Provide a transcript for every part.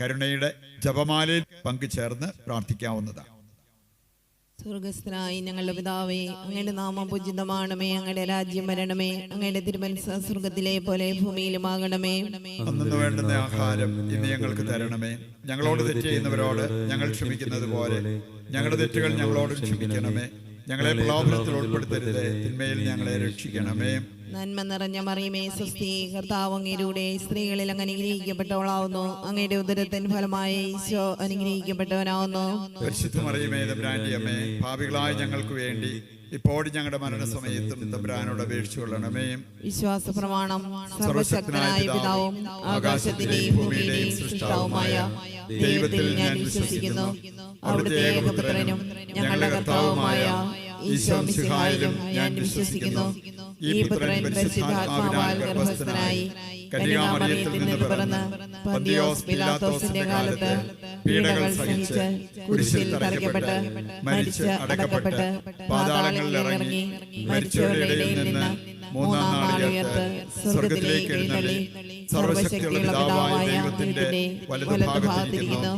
കരുണയുടെ ജപമാലയിൽ പങ്കുചേർന്ന് പ്രാർത്ഥിക്കാവുന്നതാണ്. സ്വർഗസ്ഥനായ ഞങ്ങളുടെ പിതാവേ, അങ്ങയുടെ നാമം പൂജിതമാണമേ, അങ്ങയുടെ രാജ്യം വരണമേ, അങ്ങയുടെ തിരുമനസ്സ് സ്വർഗത്തിലെ പോലെ ഭൂമിയിലുമാകണമേ. അന്നു വേണ്ടുന്ന ആഹാരം ഇന്ന് ഞങ്ങൾക്ക് തരണമേ. ഞങ്ങളോട് തെറ്റ് ചെയ്യുന്നവരോട് ഞങ്ങൾ ക്ഷമിക്കുന്നത് പോലെ ഞങ്ങളുടെ തെറ്റുകൾ ഞങ്ങളോട് ക്ഷമിക്കണമേ. ഞങ്ങളെ പ്രലോഭനത്തിൽ ഉൾപ്പെടുത്തരുത്, തിന്മയിൽ ഞങ്ങളെ രക്ഷിക്കണമേ. നന്മ നിറഞ്ഞ മറിയമേ, സ്വസ്തി, കർത്താവ് അങ്ങയിലൂടെ സ്ത്രീകളിൽ അങ്ങ് അനുഗ്രഹിക്കപ്പെട്ടവളാവുന്നു. അങ്ങയുടെ ഉദരത്തിൻ ഫലമായ ഈശോ അനുഗ്രഹിക്കപ്പെട്ടവനാവുന്നു. പരിശുദ്ധ മറിയമേ, തമ്പുരാന്റെ അമ്മേ, പാപികളായ ഞങ്ങൾക്ക് വേണ്ടി ഇപ്പോഴും ഞങ്ങളുടെ മരണസമയത്തും തമ്പുരാനോട് അപേക്ഷിച്ചുകൊള്ളണമേ. വിശ്വാസ പ്രമാണം. സർവശക്തനായ പിതാവും ആകാശത്തിന്റെയും ഭൂമിയുടെയും സൃഷ്ടാവുമായ ദൈവത്തിൽ ഞാൻ വിശ്വസിക്കുന്നു. അവിടുത്തെ ഏകപുത്രനും ഞങ്ങളുടെ കർത്താവുമായ ഈശോ മിശിഹായിലും ഞാൻ വിശ്വസിക്കുന്നു. ഈ പുത്രൻ പരിശുദ്ധാത്മാവാൽ ഗർഭസ്ഥനായി കന്യകാമറിയത്തിൽ നിന്ന് പിറന്ന് പന്തിയോസ് പിലാത്തോസിന്റെ കാലത്ത് പീഡകൾ സഹിച്ച് കുരിശിൽ തറയ്ക്കപ്പെട്ട് മരിച്ച് അടക്കപ്പെട്ട് പാതാളങ്ങളിൽ ഇറങ്ങി മരിച്ചവരുടെ ഇടയിൽ നിന്ന് മൂന്നാം നാൾ ഉയർത്ത് സ്വർഗ്ഗത്തിലേക്ക് എഴുന്നള്ളി സർവശക്തിയുള്ള പിതാവായ ദൈവത്തിന്റെ വലതുഭാഗത്തിരിക്കുന്നു.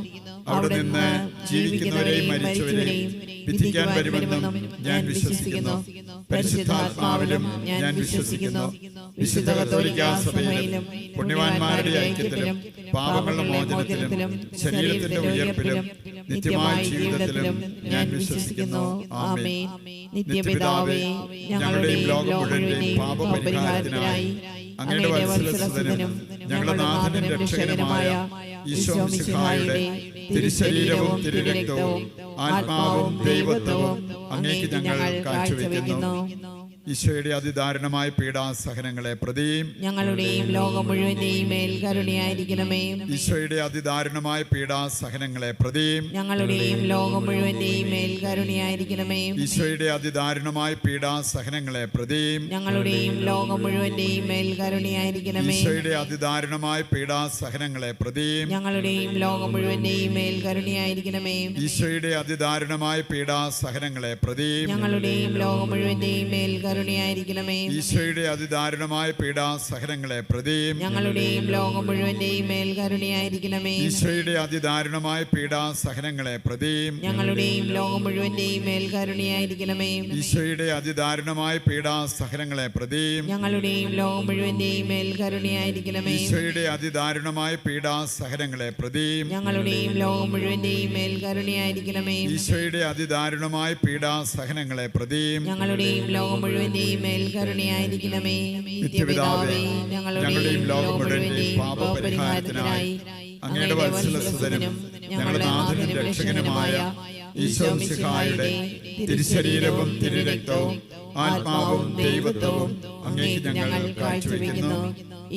അവിടെ നിന്ന് ജീവിക്കുന്നവരെയും മരിച്ചവരെയും വിധിക്കാൻ വരുമെന്നും ഞാൻ വിശ്വസിക്കുന്നു. പരിശുദ്ധാത്മാവിലും ഞാൻ വിശ്വസിക്കുന്നു. വിശുദ്ധ കത്തോലിക്കാ സഭയിലും പുണ്യവാന്മാരുടെ ഐക്യത്തിലും പാപങ്ങളുടെ മോചനത്തിലും ശരീരത്തിന്റെ ഉയർപ്പിലും നിത്യമായ ജീവിതത്തിലും ഞാൻ വിശ്വസിക്കുന്നു. ആമേൻ. നിത്യപിതാവേ, ഞങ്ങളുടെയും ലോകം മുഴുവന്റെയും പാപപരിഹാരത്തിനായി അങ്ങയുടെ വത്സലസുതനും ഞങ്ങളുടെ നാഥനും രക്ഷകനുമായ ഈശോ മിശിഹായുടെ തിരുശരീരവും തിരുരക്തവും ആത്മാവും ദൈവത്വവും അങ്ങേക്ക് ഞങ്ങൾ കാഴ്ചവെക്കുന്നു. ഈശോയുടെ അതിദാരുണമായ പീഡാസഹനങ്ങളെ പ്രതിയും ഞങ്ങളുടെയും ലോകം മുഴുവന്റെയും മേൽ കരുണയായിരിക്കണമേ. ഈശോയുടെ അതിദാരുണമായ പീഡാസഹനങ്ങളെ പ്രതിയും ഞങ്ങളുടെയും ലോകം മുഴുവന്റെയും മേൽ കരുണയായിരിക്കണമേ. ഈശോയുടെ അതിദാരുണമായ പീഡാസഹനങ്ങളെ പ്രതിയും ഞങ്ങളുടെയും ലോകം മുഴുവന്റെയും മേൽ കരുണയായിരിക്കണമേ. ഈശോയുടെ അതിദാരുണമായ പീഡാസഹനങ്ങളെ പ്രതിയും ഞങ്ങളുടെയും ലോകം മുഴുവന്റെയും മേൽ കരുണയായിരിക്കണമേ. ഈശോയുടെ അതിദാരുണമായ പീഡാസഹനങ്ങളെ പ്രതിയും ഞങ്ങളുടെയും ലോകം മുഴുവന്റെയും മേൽ കരുണയായിരിക്കണമേ. ഈശോയുടെ അതിദാരുണമായ പീഡാസഹനങ്ങളെ പ്രതിയും ഞങ്ങളുടെയും ലോകം മുഴുവന്റെയും മേൽ കരുണയായിരിക്കണമേ. ഈശോയുടെ അതിദാരുണമായ പീഡാസഹനങ്ങളെ പ്രതിയും ഞങ്ങളുടെയും ലോകം മുഴുവന്റെയും മേൽ കരുണയായിരിക്കണമേ. ഈശോയുടെ അതിദാരുണമായ പീഡാസഹനങ്ങളെ പ്രതിയും ഞങ്ങളുടെയും ലോകം മുഴുവന്റെയും മേൽ കരുണയായിരിക്കണമേ. ഈശോയുടെ അതിദാരുണമായ പീഡാസഹനങ്ങളെ പ്രതിയും ഞങ്ങളുടെയും ലോകം മുഴുവന്റെയും മേൽ കരുണയായിരിക്കണമേ. ഈശോയുടെ അതിദാരുണമായ പീഡാസഹനങ്ങളെ പ്രതിയും ഞങ്ങളുടെയും ലോകം മുഴുവന്റെയും മേൽ കരുണയായിരിക്കണമേ. നിത്യപിതാവേ, ഞങ്ങളുടെയും ലോകം മുഴുവന്റെയും പാപപരിഹാരത്തിനായി അങ്ങയുടെ വത്സലസുതനും ഞങ്ങളുടെ നാഥനും രക്ഷകനുമായ ഈശോ മിശിഹായുടെ തിരുശരീരവും തിരുരക്തവും ആത്മാവും ദൈവത്വവും അങ്ങേക്ക് ഞങ്ങൾ കാഴ്ചവെക്കുന്നു.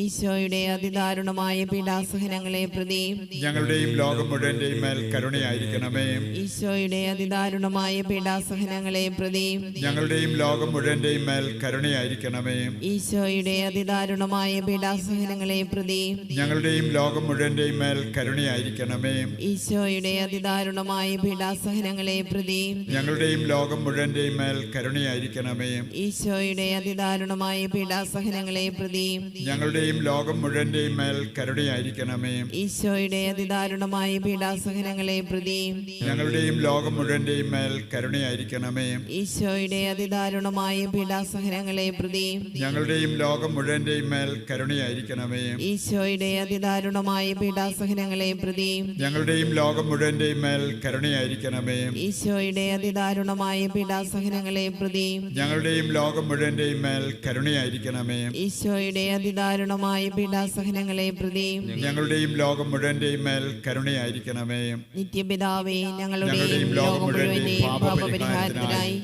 ഈശോയുടെ അതിദാരുണമായ പീഡാസഹനങ്ങളെ പ്രതി ഞങ്ങളുടെയും ലോകം മുഴുവന്റെയും മേൽ കരുണയായിരിക്കണമേ. ഈശോയുടെ അതിദാരുണമായ പീഡാസഹനങ്ങളെ പ്രതി ഞങ്ങളുടെയും ലോകം മുഴുവന്റെയും മേൽ കരുണയായിരിക്കണമേ. ഈശോയുടെ അതിദാരുണമായ പീഡാസഹനങ്ങളെ പ്രതി ഞങ്ങളുടെയും ലോകം മുഴുവന്റെയും മേൽ കരുണയായിരിക്കണമേ. ഈശോയുടെ അതിദാരുണമായ പീഡാസഹനങ്ങളെ പ്രതി ഞങ്ങളുടെയും ലോകം മുഴുവന്റെയും മേൽ കരുണയായിരിക്കണമേ. ഈശോയുടെ അതിദാരുണമായ പീഡാസഹനങ്ങളെ പ്രതി ഞങ്ങളുടെയും ലോകം മുഴുവന്റെയും മേൽ കരുണയായിരിക്കണമേ. ഈശോയുടെ അതിദാരുണമായ പീഡാസഹനങ്ങളെ പ്രതി ഞങ്ങളുടെയും ലോകം മുഴുവന്റെയും മേൽ കരുണയായിരിക്കണമേ. ഈശോയുടെ അതിദാരുണമായ പീഡാസഹനങ്ങളെ പ്രതി ഞങ്ങളുടെയും ലോകം മുഴുവന്റെയും മേൽ കരുണയായിരിക്കണമേ. ഈശോയുടെ അതിദാരുണമായ പീഡാസഹനങ്ങളെ പ്രതി ഞങ്ങളുടെയും ലോകം മുഴുവന്റെയും മേൽ കരുണയായിരിക്കണമേ. ഈശോയുടെ അതിദാരുണമായ പീഡാസഹനങ്ങളെ പ്രതി ഞങ്ങളുടെയും ലോകം മുഴുവന്റെയും മേൽ കരുണയായിരിക്കണമേ. ഈശോയുടെ അതിദാരുണമായ പീഡാസഹനങ്ങളെ പ്രതി ഞങ്ങളുടെയും ലോകം മുഴുവന്റെയും മേൽ കരുണയായിരിക്കണമേ. നിത്യപിതാവേ, ഞങ്ങളുടെയും ലോകം മുഴുവന്റെയും പാപപരിഹാരത്തിനായി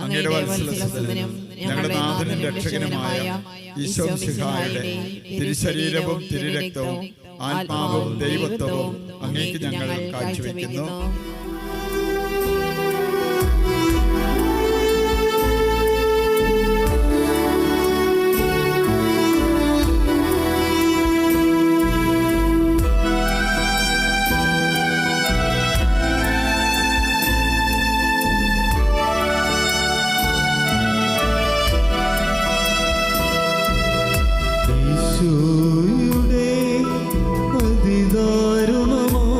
അങ്ങയുടെ വത്സലസുതനും ഞങ്ങളുടെ നാഥനും രക്ഷകനുമായ ഈശോ മിശിഹായുടെ തിരുശരീരവും തിരുരക്തവും ആത്മാവും ദൈവത്വവും അങ്ങേക്ക് ഞങ്ങൾ കാഴ്ചവെക്കുന്നു. ഈശോയുടെ അതിദാരുണമായ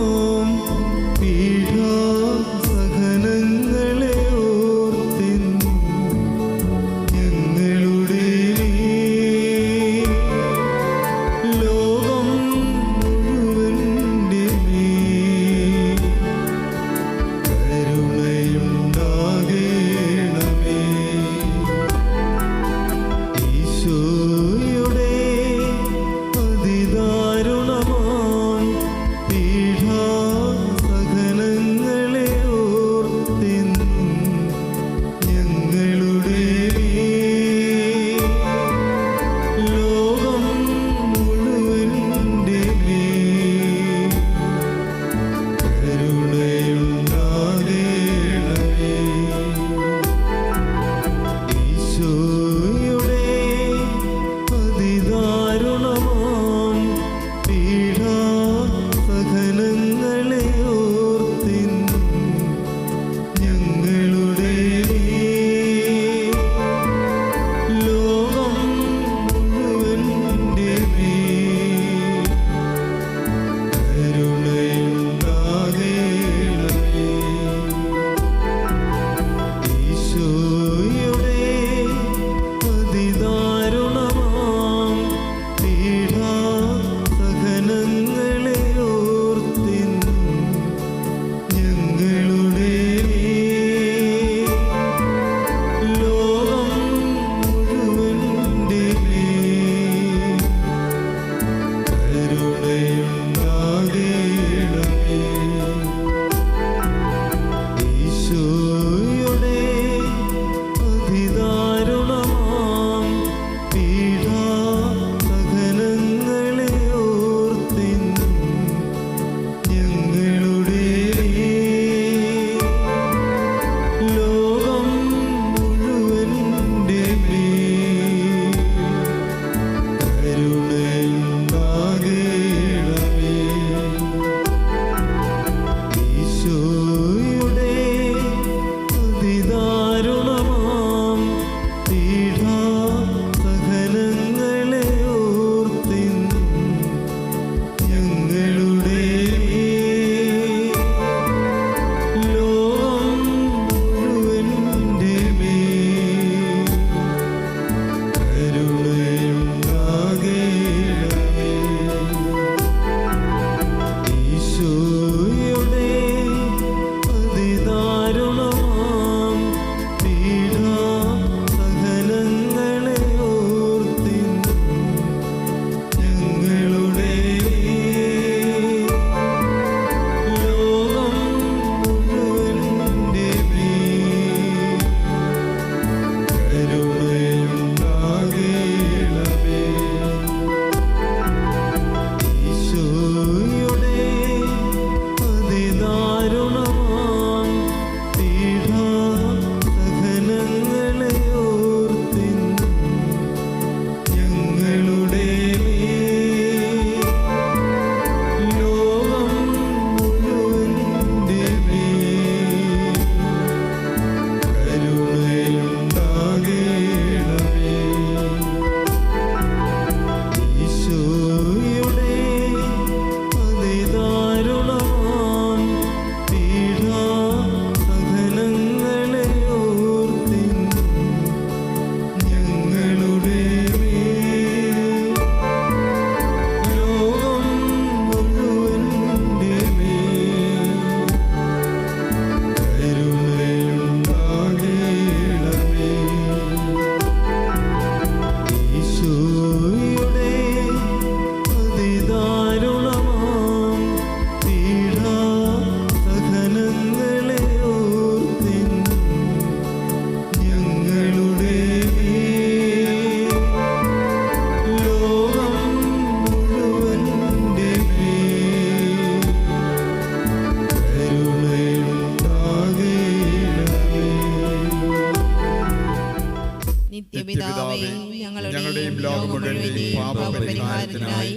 പരിഹാരത്തിനായി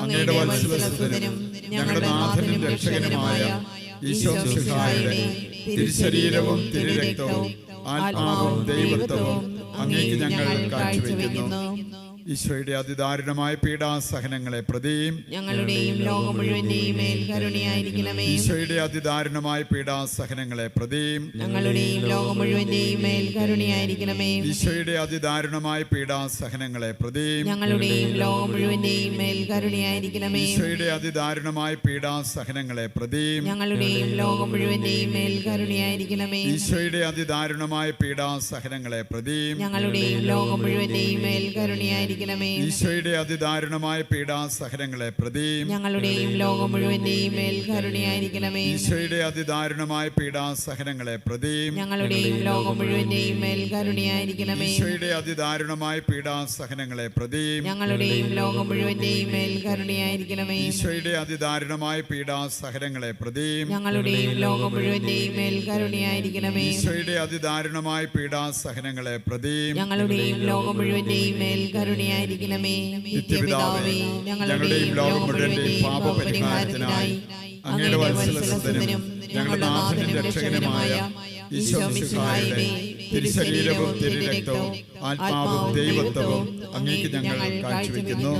അങ്ങയുടെ വത്സലസുതനും ഞങ്ങളുടെ നാഥനും രക്ഷകനുമായ ഈശോ മിശിഹായുടെ തിരുശരീരവും തിരുരക്തവും ആത്മാവും ദൈവത്വവും അങ്ങേക്ക് ഞങ്ങൾ കാഴ്ചവെക്കുന്നു. ഈശോയുടെ അതിദാരുണമായ പീഡാസഹനങ്ങളെ പ്രതിയും ഞങ്ങളുടെയും ലോകം മുഴുവന്റെയും മേൽ കരുണയായിരിക്കണമേ. ഈശോയുടെ അതിദാരുണമായ പീഡാസഹനങ്ങളെ പ്രതിയും ഞങ്ങളുടെയും ലോകം മുഴുവന്റെയും മേൽ കരുണയായിരിക്കണമേ. ഈശോയുടെ അതിദാരുണമായ പീഡാസഹനങ്ങളെ പ്രതിയും ഞങ്ങളുടെയും ലോകം മുഴുവന്റെയും മേൽ കരുണയായിരിക്കണമേ. ഈശോയുടെ അതിദാരുണമായ പീഡാസഹനങ്ങളെ പ്രതിയും ഞങ്ങളുടെയും ലോകം മുഴുവന്റെയും മേൽ കരുണയായിരിക്കണമേ. ഈശോയുടെ അതിദാരുണമായ പീഡാസഹനങ്ങളെ പ്രതിയും ഞങ്ങളുടെയും ലോകം മുഴുവന്റെയും മേൽ കരുണയായിരിക്കണമേ. ഈശോയുടെ അതിദാരുണമായ പീഡാസഹനങ്ങളെ പ്രതിയും ഞങ്ങളുടെയും ലോകം മുഴുവന്റെയും മേൽ കരുണയായിരിക്കണമേ. ഈശോയുടെ അതിദാരുണമായ പീഡാസഹനങ്ങളെ പ്രതിയും ഞങ്ങളുടെയും ലോകം മുഴുവന്റെയും മേൽ കരുണയായിരിക്കണമേ. ഈശോയുടെ അതിദാരുണമായ പീഡാസഹനങ്ങളെ പ്രതിയും ഞങ്ങളുടെയും ലോകം മുഴുവന്റെയും മേൽ കരുണയായിരിക്കണമേ. ഈശോയുടെ അതിദാരുണമായ പീഡാസഹനങ്ങളെ പ്രതിയും ഞങ്ങളുടെയും ലോകം മുഴുവന്റെയും മേൽ കരുണയായിരിക്കണമേ. ഈശോയുടെ അതിദാരുണമായ പീഡാസഹനങ്ങളെ പ്രതിയും ഞങ്ങളുടെയും ലോകം മുഴുവന്റെയും മേൽ കരുണയായിരിക്കണമേ. നിത്യപിതാവേ, ഞങ്ങളുടെയും ലോകം മുഴുവന്റെയും പാപപരിഹാരത്തിനായി അങ്ങയുടെ വത്സലസുതനും ഞങ്ങളുടെ നാഥനും രക്ഷകനുമായ ഈശോ മിശിഹായുടെ തിരുശരീരവും തിരുരക്തവും ആത്മാവും ദൈവത്വവും അങ്ങേക്ക് ഞങ്ങൾ കാഴ്ചവെക്കുന്നു.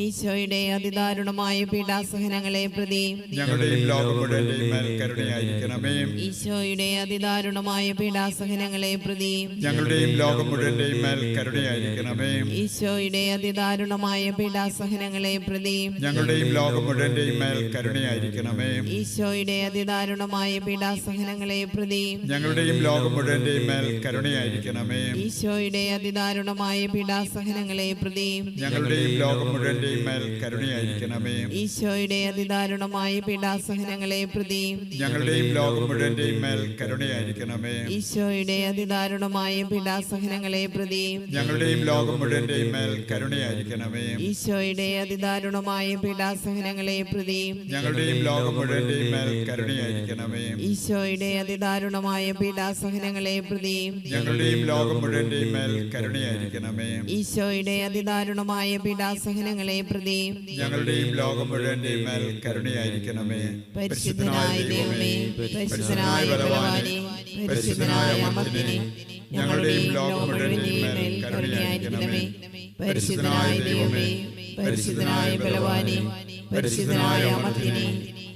ഈശോയുടെ അതിദാരുണമായ പീഡാസഹനങ്ങളെ പ്രതി ഞങ്ങളുടെയും ലോകം മുഴുവന്റെയും മേൽ കരുണയായിരിക്കണമേ. ഈശോയുടെ അതിദാരുണമായ പീഡാസഹനങ്ങളെ പ്രതി ഞങ്ങളുടെയും ലോകം മുഴുവന്റെയും മേൽ കരുണയായിരിക്കണമേ. ഈശോയുടെ അതിദാരുണമായ പീഡാസഹനങ്ങളെ പ്രതി ഞങ്ങളുടെയും ലോകം മുഴുവന്റെയും മേൽ കരുണയായിരിക്കണമേ. ഈശോയുടെ അതിദാരുണമായ പീഡാസഹനങ്ങളെ പ്രതി ഞങ്ങളുടെയും ലോകം മുഴുവന്റെയും മേൽ കരുണയായിരിക്കണമേ. ഈശോയുടെ അതിദാരുണമായ പീഡാസഹനങ്ങളെ പ്രതി ഞങ്ങളുടെയും ലോകം മുഴുവന്റെയും മേൽ കരുണയായിരിക്കണമേ. ഈശോയുടെ അതിദാരുണമായ പീഡാസഹനങ്ങളെ പ്രതി ഞങ്ങളുടെയും ലോകം മുഴുവന്റെയും മേൽ കരുണയായിരിക്കണമേ. ഈശോയുടെ അതിദാരുണമായ പീഡാസഹനങ്ങളെ പ്രതി ഞങ്ങളുടെയും ലോകം മുഴുവന്റെയും മേൽ കരുണയായിരിക്കണമേ. ഈശോയുടെ അതിദാരുണമായ പീഡാസഹനങ്ങളെ പ്രതി ഞങ്ങളുടെയും ലോകം മുഴുവന്റെയും മേൽ കരുണയായിരിക്കണമേ. ഈശോയുടെ അതിദാരുണമായ പീഡാസഹനങ്ങളെ പ്രതി ഞങ്ങളുടെയും ലോകം മുഴുവന്റെയും മേൽ കരുണയായിരിക്കണമേ. ഈശോയുടെ അതിദാരുണമായ പീഡാസഹനങ്ങളെ പ്രതി ഞങ്ങളുടെയും ലോകം മുഴുവന്റെയും മേൽ കരുണയായിരിക്കണമേ. പരിശുദ്ധനായ ദൈവമേ, പരിശുദ്ധനായ ബലവാനേ, പരിശുദ്ധനായ അമർത്തിനെ, ഞങ്ങളുടെയും ലോകം മുഴുവന്റെയും മേൽ കരുണയായിരിക്കണമേ. പരിശുദ്ധനായ ദൈവമേ, പരിശുദ്ധനായ ബലവാനേ, പരിശുദ്ധനായ അമർത്തിനെ,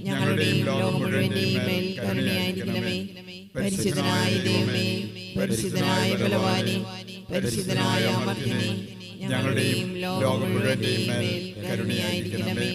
ഞങ്ങളുടെയും ലോകം മുഴുവന്റെയും മേൽ കരുണയായിരിക്കണമേ. പരിശുദ്ധനായ ദൈവമേ, പരിശുദ്ധനായ ബലവാനേ, പരിശുദ്ധനായ അമർത്തിനെ, ഞങ്ങളുടെയും ലോകം മുഴുവന്റെയും മേൽ കരുണയായിരിക്കണമേ.